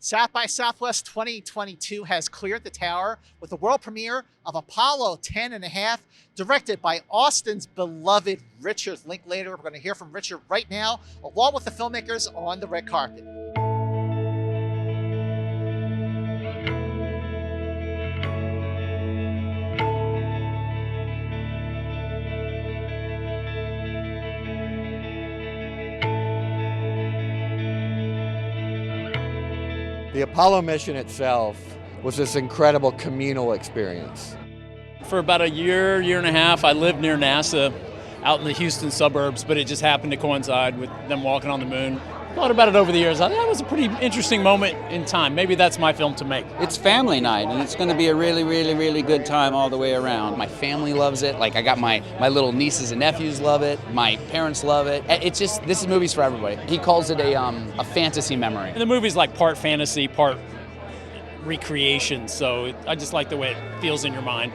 South by Southwest 2022 has cleared the tower with the world premiere of Apollo 10.5, directed by Austin's beloved Richard Linklater. We're going to hear from Richard right now, along with the filmmakers on the red carpet. The Apollo mission itself was this incredible communal experience. For about a year and a half, I lived near NASA out in the Houston suburbs, but it just happened to coincide with them walking on the moon. Thought about it over the years. I think that was a pretty interesting moment in time. Maybe that's my film to make. It's family night, and it's going to be a really, really, really good time all the way around. My family loves it. Like, I got my little nieces and nephews love it. My parents love it. It's just, this movie's for everybody. He calls it a fantasy memory. And the movie's like part fantasy, part recreation, so I just like the way it feels in your mind.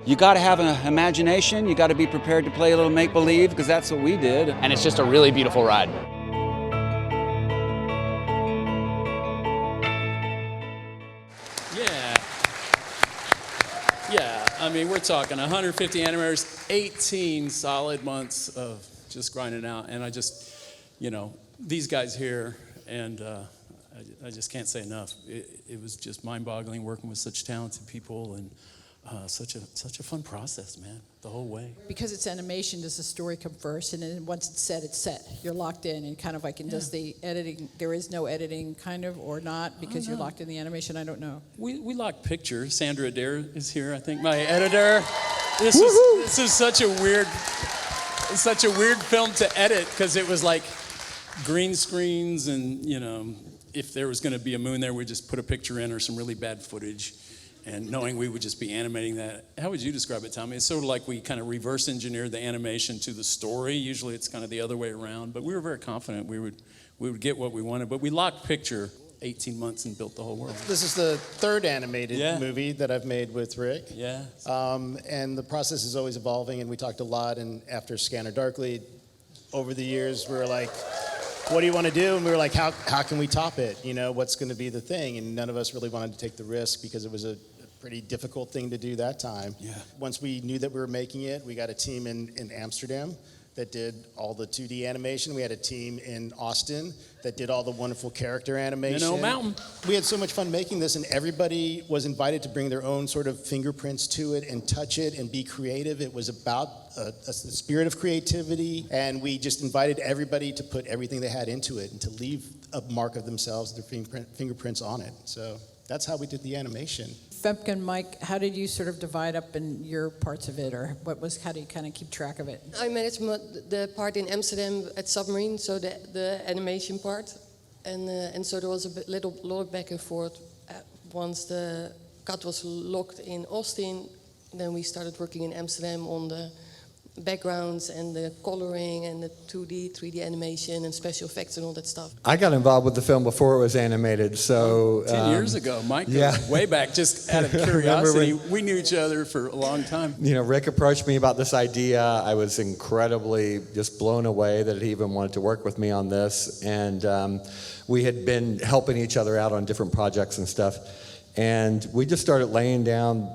You got to have an imagination. You got to be prepared to play a little make-believe, because that's what we did. And it's just a really beautiful ride. Yeah, I mean, we're talking 150 animators, 18 solid months of just grinding out. And I just, these guys here, and I just can't say enough. It was just mind-boggling working with such talented people, and such a fun process, man, the whole way. Because it's animation, does the story come first, and then once it's set. You're locked in, and kind of like, does the editing, there is no editing kind of, or not, because you're locked in the animation? I don't know. We lock picture. Sandra Adair is here, I think, my editor. This is such a weird film to edit, because it was like green screens, and if there was going to be a moon there, we'd just put a picture in or some really bad footage. And knowing we would just be animating that. How would you describe it, Tommy? It's sort of like we kind of reverse engineered the animation to the story. Usually it's kind of the other way around, but we were very confident we would get what we wanted. But we locked picture 18 months and built the whole world. This is the third animated movie that I've made with Rick. Yeah. And the process is always evolving, and we talked a lot, and after Scanner Darkly, over the years, we were like, what do you want to do? And we were like, how can we top it? What's going to be the thing? And none of us really wanted to take the risk, because it was a pretty difficult thing to do that time. Yeah. Once we knew that we were making it, we got a team in Amsterdam that did all the 2D animation. We had a team in Austin that did all the wonderful character animation. Mountain. We had so much fun making this, and everybody was invited to bring their own sort of fingerprints to it and touch it and be creative. It was about a spirit of creativity, and we just invited everybody to put everything they had into it and to leave a mark of themselves, their fingerprints on it. So that's how we did the animation. Femke and Mike, how did you sort of divide up in your parts of it, or how do you kind of keep track of it? I managed the part in Amsterdam at Submarine, so the animation part, and so there was a lot of back and forth. Once the cut was locked in Austin, then we started working in Amsterdam on the backgrounds and the coloring and the 2D, 3D animation and special effects and all that stuff. I got involved with the film before it was animated, so... 10 years ago, Mike, goes way back, just out of curiosity. We knew each other for a long time. Rick approached me about this idea. I was incredibly just blown away that he even wanted to work with me on this, and we had been helping each other out on different projects and stuff, and we just started laying down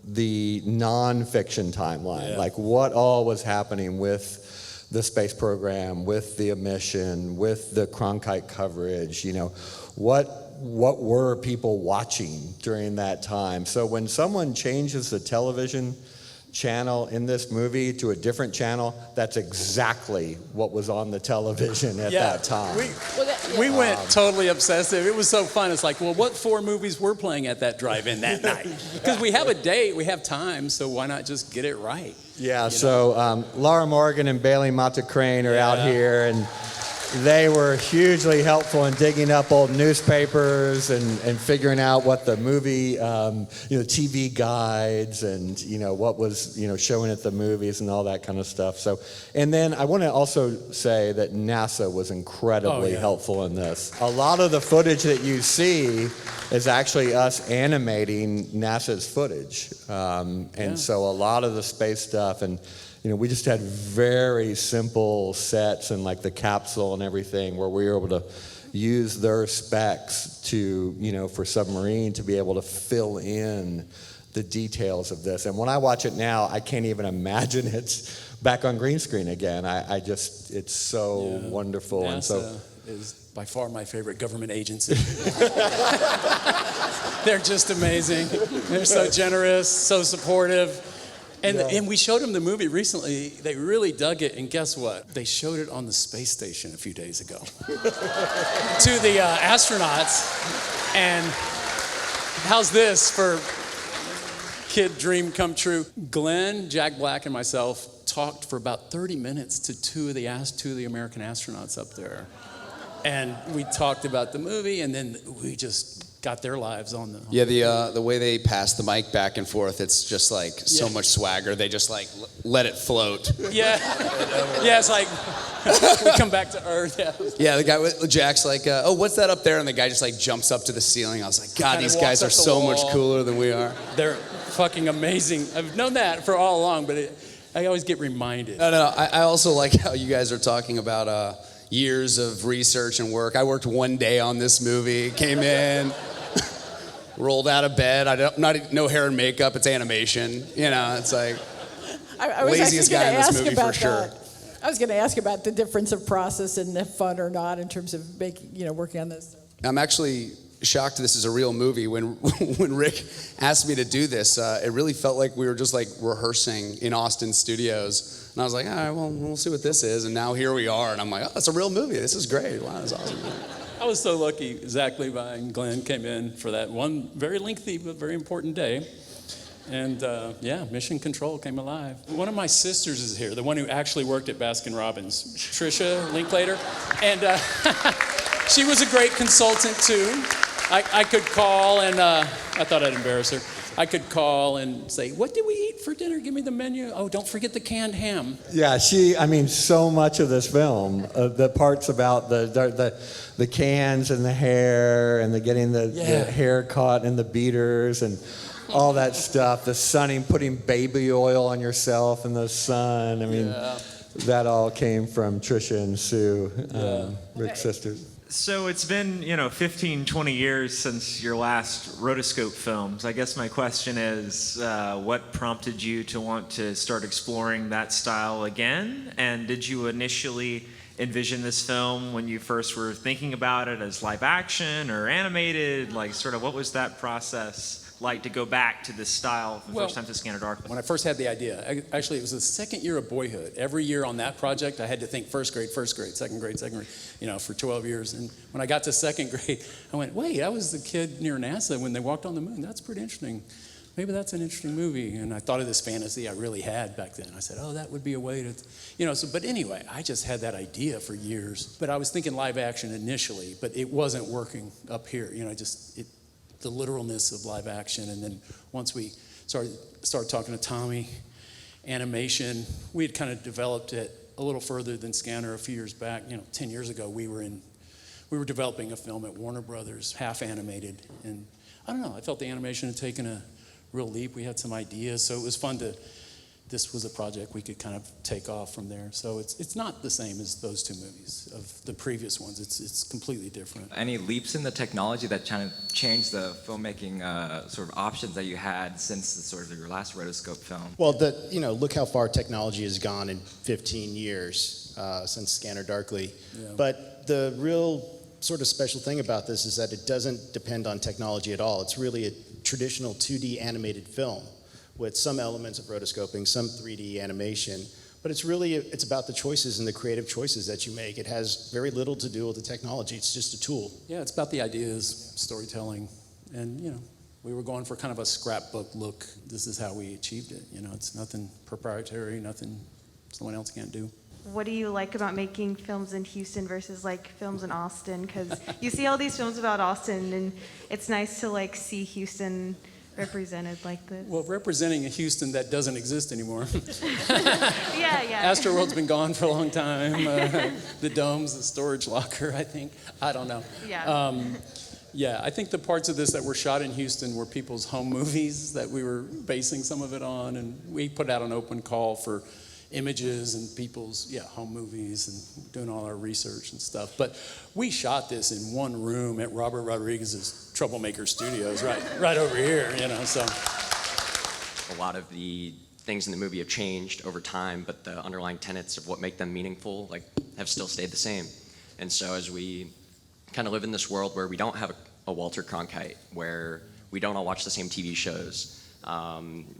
the non-fiction timeline, like what all was happening with the space program, with the mission, with the Cronkite coverage, what were people watching during that time? So when someone changes the television channel in this movie to a different channel, that's exactly what was on the television at that time. We went totally obsessive. It was so fun. It's like, well, what 4 movies were playing at that drive-in that night? Because we have a date, we have time, so why not just get it right? Yeah, so Laura Morgan and Bailey Mata-Crane are out here, and they were hugely helpful in digging up old newspapers and figuring out what the movie, TV guides and, what was, showing at the movies and all that kind of stuff. So, and then I want to also say that NASA was incredibly helpful in this. A lot of the footage that you see is actually us animating NASA's footage. So a lot of the space stuff, and we just had very simple sets and like the capsule and everything where we were able to use their specs to, for submarine to be able to fill in the details of this. And when I watch it now, I can't even imagine it's back on green screen again. It's so wonderful. NASA and so is by far my favorite government agency. They're just amazing. They're so generous, so supportive. And we showed them the movie recently. They really dug it. And guess what? They showed it on the space station a few days ago to the astronauts. And how's this for kid dream come true? Glenn, Jack Black, and myself talked for about 30 minutes to two of the American astronauts up there. And we talked about the movie, and then we just got their lives on the... Yeah, the way they pass the mic back and forth, it's just like so much swagger. They just like let it float. Yeah. Yeah, it's like we come back to Earth. Yeah, the guy with Jack's like, oh, what's that up there? And the guy just like jumps up to the ceiling. I was like, God, these guys are so much cooler than we are. They're fucking amazing. I've known that for all along, but I always get reminded. No, I also like how you guys are talking about years of research and work. I worked one day on this movie, came in, rolled out of bed. No hair and makeup. It's animation. It's like I was laziest guy in this movie for sure. I was going to ask about the difference of process and if fun or not in terms of working on this. I'm actually shocked this is a real movie. When Rick asked me to do this, it really felt like we were just like rehearsing in Austin studios. And I was like, all right, well, we'll see what this is. And now here we are. And I'm like, oh, it's a real movie. This is great. Wow, that's awesome. I was so lucky. Zach Levi and Glenn came in for that one very lengthy but very important day. And Mission Control came alive. One of my sisters is here, the one who actually worked at Baskin-Robbins, Trisha Linklater. And she was a great consultant too. I could call and I thought I'd embarrass her. I could call and say, what did we eat for dinner? Give me the menu. Oh, don't forget the canned ham. Yeah, so much of this film, the parts about the cans and the hair and getting the hair caught and the beaters and all that stuff, the sunning, putting baby oil on yourself in the sun. That all came from Trisha and Sue, Rick's sisters. So it's been, 15, 20 years since your last rotoscope films. I guess my question is, what prompted you to want to start exploring that style again? And did you initially envision this film when you first were thinking about it as live action or animated? Like, sort of, what was that process like to go back to this style for the first time to Scanner Darkly? When I first had the idea, actually it was the second year of Boyhood. Every year on that project, I had to think first grade, second grade, for 12 years. And when I got to second grade, I went, wait, I was the kid near NASA when they walked on the moon. That's pretty interesting. Maybe that's an interesting movie. And I thought of this fantasy I really had back then. I said, oh, that would be a way to, but anyway, I just had that idea for years. But I was thinking live action initially, but it wasn't working up here. The literalness of live action. And then once we started talking to Tommy, animation, we had kind of developed it a little further than Scanner a few years back. 10 years ago, we were developing a film at Warner Brothers, half animated. And I don't know, I felt the animation had taken a real leap. We had some ideas, so it was fun this was a project we could kind of take off from there. So it's not the same as those two movies of the previous ones. It's completely different. Any leaps in the technology that kind of changed the filmmaking sort of options that you had since sort of your last rotoscope film? Well, look how far technology has gone in 15 years since Scanner Darkly. Yeah. But the real sort of special thing about this is that it doesn't depend on technology at all. It's really a traditional 2D animated film with some elements of rotoscoping, some 3D animation, but it's about the choices and the creative choices that you make. It has very little to do with the technology. It's just a tool. Yeah, it's about the ideas, storytelling, and we were going for kind of a scrapbook look. This is how we achieved it. It's nothing proprietary, nothing someone else can't do. What do you like about making films in Houston versus films in Austin? Because you see all these films about Austin, and it's nice to see Houston represented like this. Well, representing a Houston that doesn't exist anymore. Yeah. Astroworld's been gone for a long time. The dome's the storage locker, I think. I don't know. Yeah. I think the parts of this that were shot in Houston were people's home movies that we were basing some of it on, and we put out an open call for images and people's home movies and doing all our research and stuff. But we shot this in one room at Robert Rodriguez's Troublemaker Studios, right over here, so. A lot of the things in the movie have changed over time, but the underlying tenets of what make them meaningful have still stayed the same. And so as we kind of live in this world where we don't have a Walter Cronkite, where we don't all watch the same TV shows,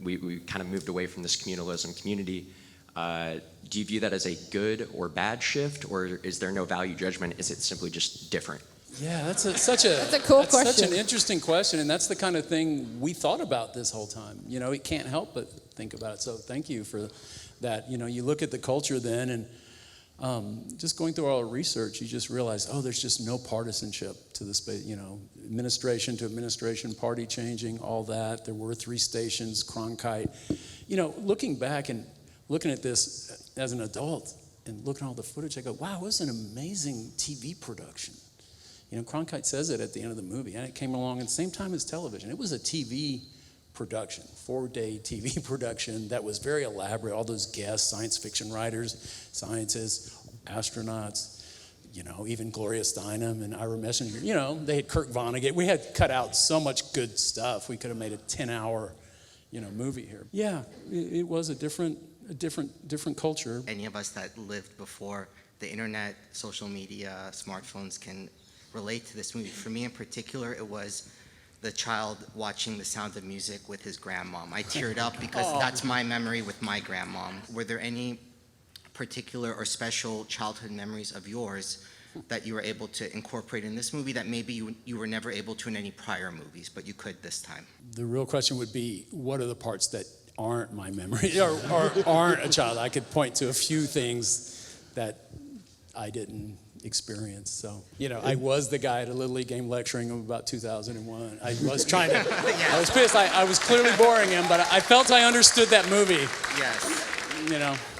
we kind of moved away from this communalism community. Do you view that as a good or bad shift, or is there no value judgment? Is it simply just different? Yeah, that's a cool question. Such an interesting question, and that's the kind of thing we thought about this whole time. We can't help but think about it. So thank you for that. You look at the culture then, and just going through all our research, you just realize, there's just no partisanship to the space. Administration to administration, party changing, all that. There were 3 stations, Cronkite. Looking back and looking at this as an adult and looking at all the footage, I go, wow, it was an amazing TV production. Cronkite says it at the end of the movie, and it came along at the same time as television. It was a TV production, 4-day TV production that was very elaborate. All those guests, science fiction writers, scientists, astronauts, even Gloria Steinem and Ira Messenger. They had Kurt Vonnegut. We had cut out so much good stuff. We could have made a 10-hour, movie here. Yeah, it was a different culture. Any of us that lived before the internet, social media, smartphones can relate to this movie. For me in particular, it was the child watching The Sound of Music with his grandmom. I teared up because that's my memory with my grandmom. Were there any particular or special childhood memories of yours that you were able to incorporate in this movie that maybe you were never able to in any prior movies, but you could this time? The real question would be, what are the parts that aren't my memory or aren't a child? I could point to a few things that I didn't experience. So, I was the guy at a Little League game lecturing him about 2001. I was trying to, I was pissed. I was clearly boring him, but I felt I understood that movie. Yes.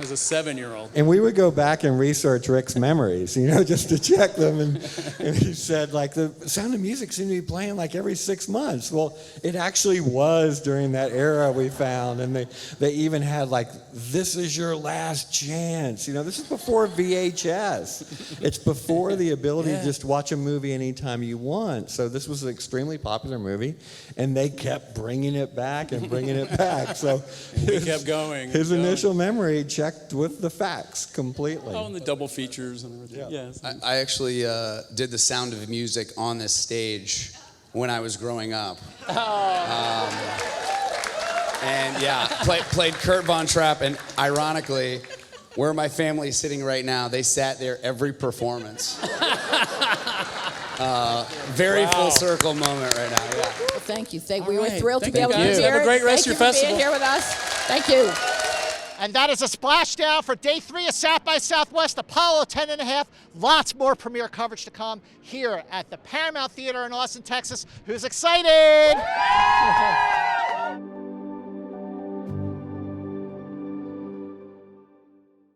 As a 7-year-old. And we would go back and research Rick's memories, just to check them. And he said, the Sound of Music seemed to be playing every 6 months. Well, it actually was during that era we found. And they even had this is your last chance. This is before VHS. It's before the ability to just watch a movie anytime you want. So this was an extremely popular movie. And they kept bringing it back and bringing it back. So we kept going. His initial memory checked with the facts completely. And the double features and everything. Yeah. I actually did The Sound of Music on this stage when I was growing up. Played Kurt Von Trapp, and ironically, where my family is sitting right now, they sat there every performance. Very full circle moment right now. Yeah. Well, thank you. We were thrilled to be able to be here. here. Have a great rest of your festival. Thank you for being here with us. Thank you. And that is a splashdown for day 3 of South by Southwest Apollo 10.5. Lots more premiere coverage to come here at the Paramount Theater in Austin, Texas. Who's excited?